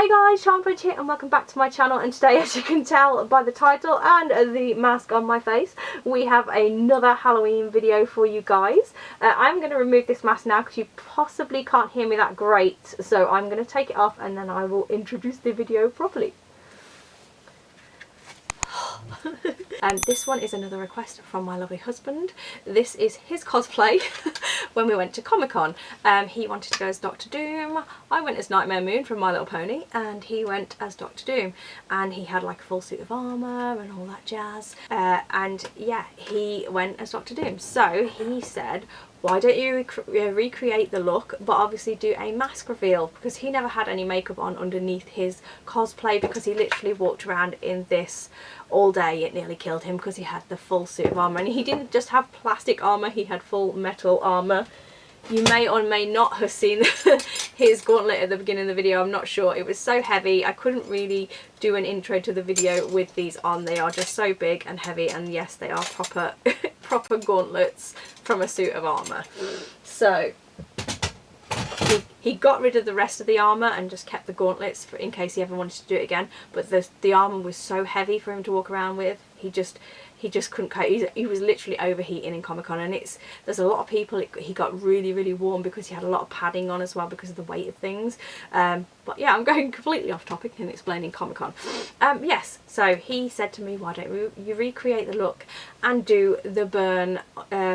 Hey guys, CHARMEDBOX here and welcome back to my channel, and today, as you can tell by the title and the mask on my face, we have another Halloween video for you guys. I'm going to remove this mask now because you possibly can't hear me that great, so I'm going to take it off and then I will introduce the video properly. This one is another request from my lovely husband. This is his cosplay when we went to Comic-Con. He wanted to go as Doctor Doom. I went as Nightmare Moon from My Little Pony, and he went as Doctor Doom. And he had like a full suit of armour and all that jazz. And yeah, he went as Doctor Doom. So he said, why don't you recreate the look, but obviously do a mask reveal, because he never had any makeup on underneath his cosplay, because he literally walked around in this all day. It nearly killed him because he had the full suit of armour, and he didn't just have plastic armour, he had full metal armour. You may or may not have seen his gauntlet at the beginning of the video, I'm not sure. It was so heavy, I couldn't really do an intro to the video with these on. They are just so big and heavy, and yes, they are proper proper gauntlets from a suit of armour. So he got rid of the rest of the armour and just kept the gauntlets for in case he ever wanted to do it again, but the armour was so heavy for him to walk around with, he just couldn't cope. He was literally overheating in Comic-Con, and there's a lot of people, he got really warm because he had a lot of padding on as well because of the weight of things. But yeah, I'm going completely off topic and explaining Comic-Con. Yes, so he said to me, why don't you recreate the look and do the burn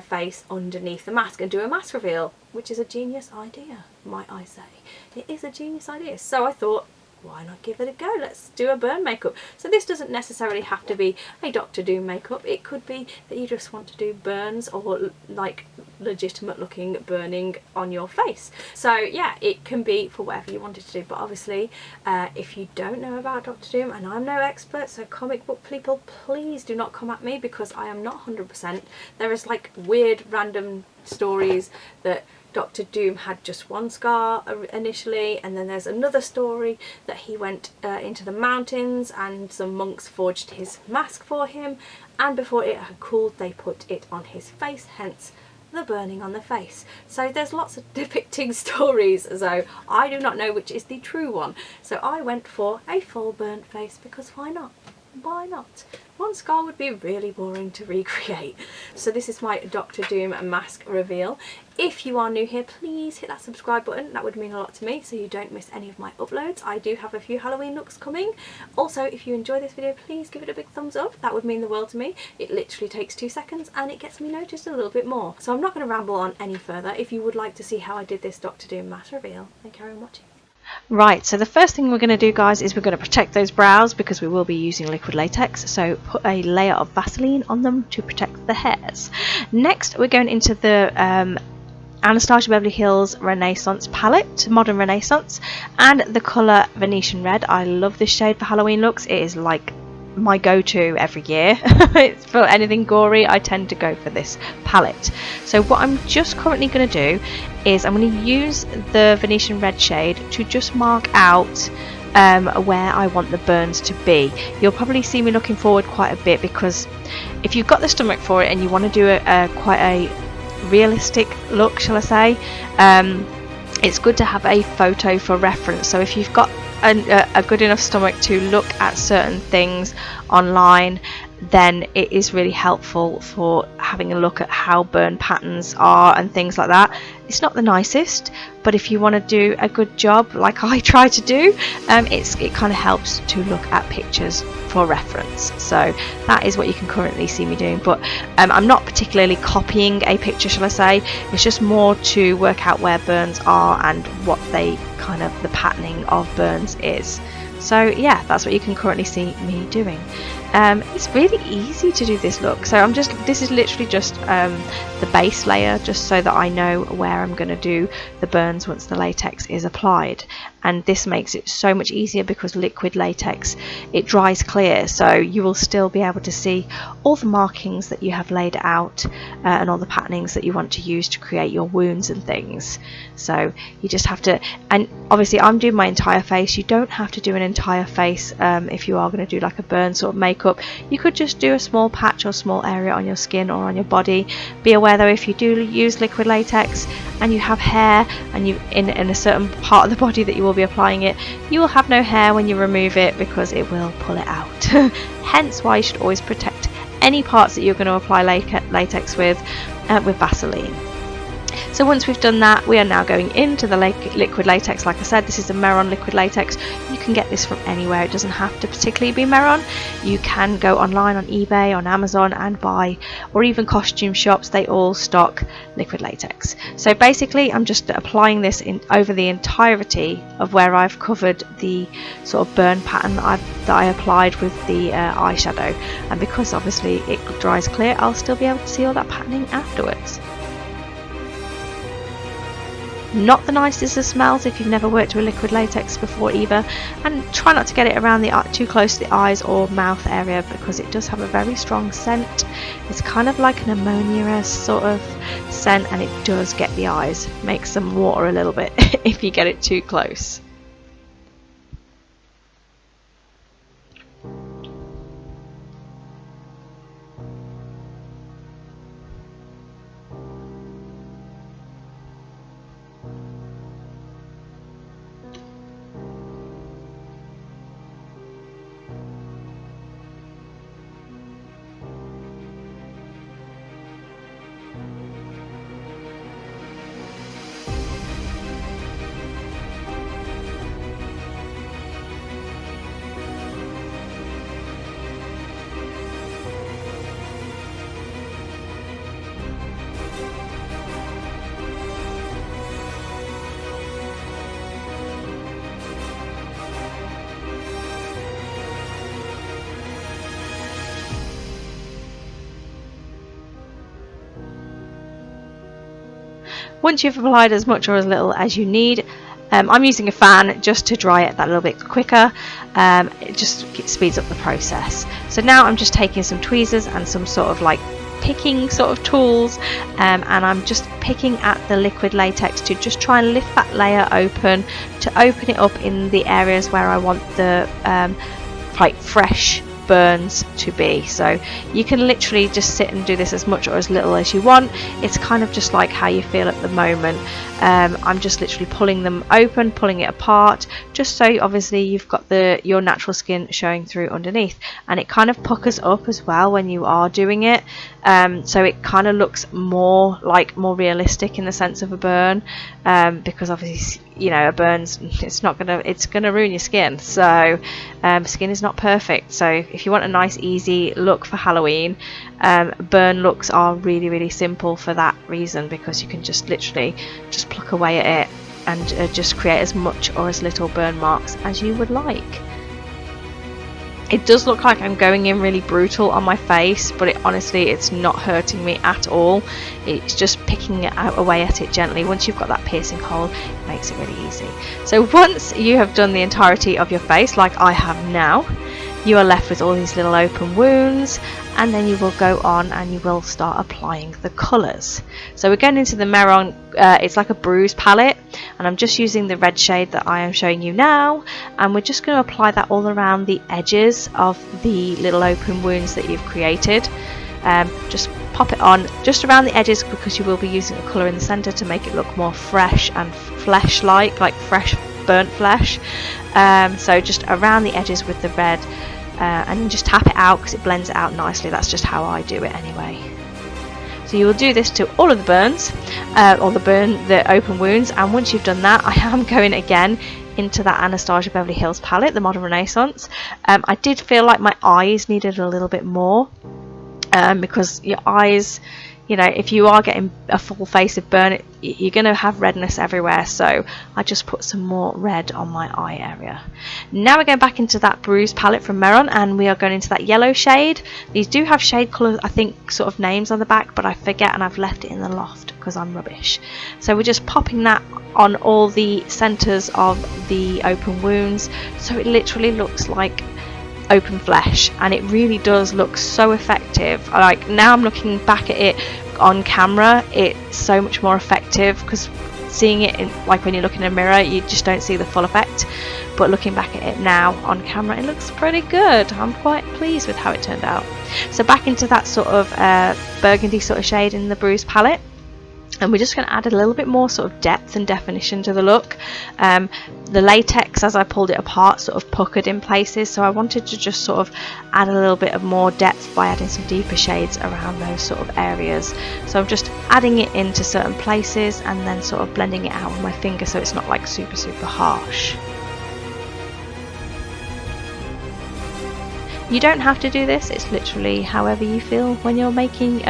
face underneath the mask and do a mask reveal, which is a genius idea, might I say. It is a genius idea. So I thought, why not give it a go? Let's do a burn makeup. So this doesn't necessarily have to be a Doctor Doom makeup. It could be that you just want to do burns, or like legitimate looking burning on your face. So yeah, it can be for whatever you wanted to do. But obviously, if you don't know about Doctor Doom, and I'm no expert, so comic book people, please do not come at me because I am not 100%. There is like weird random stories that Doctor Doom had just one scar initially, and then there's another story that he went into the mountains and some monks forged his mask for him, and before it had cooled they put it on his face, hence the burning on the face. So there's lots of depicting stories, so I do not know which is the true one. So I went for a full burnt face because why not? Why not? One scar would be really boring to recreate. So this is my Doctor Doom mask reveal. If you are new here, please hit that subscribe button. That would mean a lot to me so you don't miss any of my uploads. I do have a few Halloween looks coming. Also, if you enjoy this video, please give it a big thumbs up. That would mean the world to me. It literally takes 2 seconds and it gets me noticed a little bit more. So I'm not going to ramble on any further. If you would like to see how I did this Doctor Doom mask reveal, then carry on watching. Right, so the first thing we're going to do, guys, is we're going to protect those brows because we will be using liquid latex, so put a layer of Vaseline on them to protect the hairs. Next, we're going into the Anastasia Beverly Hills Renaissance palette, Modern Renaissance, and the colour Venetian Red. I love this shade for Halloween looks. It is like my go-to every year. It's for anything gory, I tend to go for this palette. So what I'm just currently going to do is I'm going to use the Venetian Red shade to just mark out where I want the burns to be. You'll probably see me looking forward quite a bit, because if you've got the stomach for it and you want to do quite a realistic look, shall I say, it's good to have a photo for reference. So if you've got a good enough stomach to look at certain things online, then it is really helpful for having a look at how burn patterns are and things like that. It's not the nicest, but if you want to do a good job like I try to do, it kind of helps to look at pictures for reference. So that is what you can currently see me doing, but I'm not particularly copying a picture, shall I say. It's just more to work out where burns are and what the patterning of burns is. So yeah, that's what you can currently see me doing. It's really easy to do this look. So this is literally just the base layer, just so that I know where I'm going to do the burns once the latex is applied. And this makes it so much easier because liquid latex, it dries clear, so you will still be able to see all the markings that you have laid out and all the patternings that you want to use to create your wounds and things. So you just have to, and obviously I'm doing my entire face. You don't have to do an entire face if you are going to do like a burn sort of makeup. You could just do a small patch or small area on your skin or on your body. Be aware though, if you do use liquid latex and you have hair and you in a certain part of the body that you will will be applying it, you will have no hair when you remove it because it will pull it out. Hence why you should always protect any parts that you're going to apply latex with Vaseline. So once we've done that, we are now going into the liquid latex. Like I said, this is a Meron liquid latex. You can get this from anywhere. It doesn't have to particularly be Meron. You can go online on eBay, on Amazon and buy, or even costume shops. They all stock liquid latex. So basically, I'm just applying this over the entirety of where I've covered the sort of burn pattern that I applied with the eyeshadow. And because obviously it dries clear, I'll still be able to see all that patterning afterwards. Not the nicest of smells if you've never worked with liquid latex before either, and try not to get it around too close to the eyes or mouth area because it does have a very strong scent. It's kind of like an ammonia sort of scent, and it does get the eyes, makes them water a little bit if you get it too close. Once you've applied as much or as little as you need, I'm using a fan just to dry it that little bit quicker. It just speeds up the process. So now I'm just taking some tweezers and some sort of like picking sort of tools, and I'm just picking at the liquid latex to just try and lift that layer open, to open it up in the areas where I want the like fresh burns to be. So you can literally just sit and do this as much or as little as you want. It's kind of just like how you feel at the moment. I'm just literally pulling them open, pulling it apart, just so obviously you've got your natural skin showing through underneath, and it kind of puckers up as well when you are doing it, so it kind of looks more realistic in the sense of a burn, because obviously, you know, a burn's it's gonna ruin your skin. So skin is not perfect, so if you want a nice easy look for Halloween, burn looks are really, really simple for that reason, because you can just literally just pluck away at it and just create as much or as little burn marks as you would like. It does look like I'm going in really brutal on my face, but honestly it's not hurting me at all. It's just picking it out away at it gently. Once you've got that piercing hole, it makes it really easy. So once you have done the entirety of your face like I have now, you are left with all these little open wounds, and then you will go on and you will start applying the colours. So we're going into the Meron, it's like a bruise palette, and I'm just using the red shade that I am showing you now, and we're just going to apply that all around the edges of the little open wounds that you've created. Just pop it on just around the edges, because you will be using a colour in the centre to make it look more fresh and flesh-like, like fresh burnt flesh. So just around the edges with the red, and just tap it out because it blends it out nicely. That's just how I do it anyway. So you will do this to all of the burns, or the open wounds, and once you've done that, I am going again into that Anastasia Beverly Hills palette, the Modern Renaissance. I did feel like my eyes needed a little bit more, because your eyes, you know, if you are getting a full face of burn, you're going to have redness everywhere, so I just put some more red on my eye area. Now we're going back into that bruise palette from Meron, and we are going into that yellow shade. These do have shade colour, I think, sort of names on the back, but I forget, and I've left it in the loft because I'm rubbish. So we're just popping that on all the centres of the open wounds, so it literally looks like open flesh, and it really does look so effective. Like, now I'm looking back at it on camera, it's so much more effective, because seeing it in, like when you look in a mirror, you just don't see the full effect, but looking back at it now on camera, it looks pretty good. I'm quite pleased with how it turned out. So back into that sort of burgundy sort of shade in the bruise palette, And we're just going to add a little bit more sort of depth and definition to the look. The latex, as I pulled it apart, sort of puckered in places, so I wanted to just sort of add a little bit of more depth by adding some deeper shades around those sort of areas. So I'm just adding it into certain places and then sort of blending it out with my finger so it's not like super harsh. You don't have to do this, it's literally however you feel when you're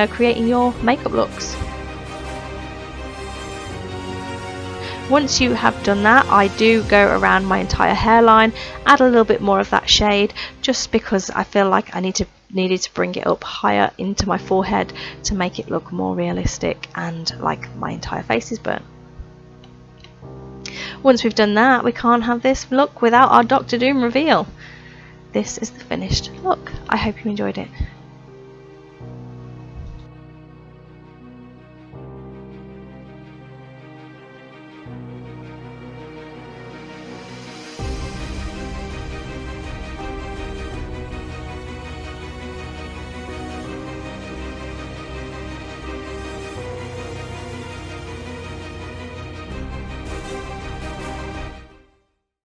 creating your makeup looks. Once you have done that, I do go around my entire hairline, add a little bit more of that shade, just because I feel like I needed to bring it up higher into my forehead to make it look more realistic and like my entire face is burnt. Once we've done that, we can't have this look without our Dr. Doom reveal. This is the finished look. I hope you enjoyed it.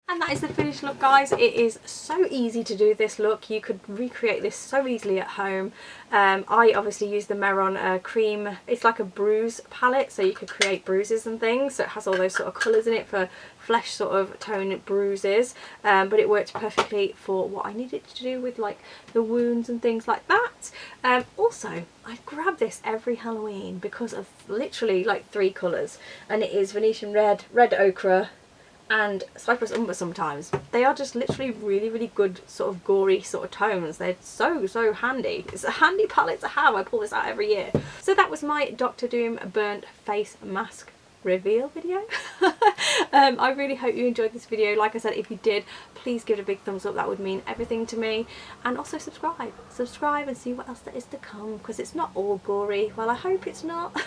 And that is the finished look, guys. It is so easy to do this look. You could recreate this so easily at home. I obviously use the Meron cream. It's like a bruise palette, so you could create bruises and things. So it has all those sort of colours in it for flesh sort of tone bruises. But it worked perfectly for what I needed to do with like the wounds and things like that. Also, I grab this every Halloween because of literally like 3 colours. And it is Venetian Red, Red Ochre, and Cypress Umber sometimes. They are just literally really good sort of gory sort of tones. They're so handy. It's a handy palette to have. I pull this out every year. So that was my Dr. Doom burnt face mask reveal video. I really hope you enjoyed this video. Like I said, if you did, please give it a big thumbs up. That would mean everything to me. And also subscribe and see what else there is to come, because it's not all gory. Well, I hope it's not.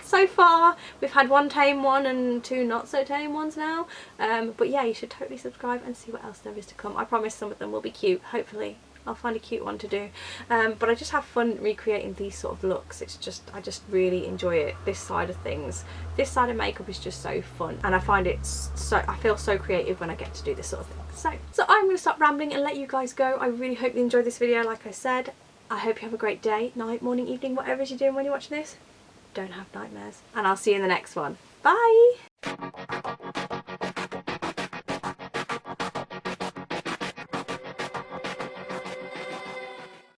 So far we've had 1 tame one and 2 not so tame ones now, but yeah, you should totally subscribe and see what else there is to come. I promise some of them will be cute. Hopefully I'll find a cute one to do, but I just have fun recreating these sort of looks. It's just, I just really enjoy it, this side of things. This side of makeup is just so fun, and I find it so, I feel so creative when I get to do this sort of thing. So I'm going to stop rambling and let you guys go. I really hope you enjoyed this video. Like I said, I hope you have a great day, night, morning, evening, whatever you're doing when you're watching this. Don't have nightmares, and I'll see you in the next one. Bye!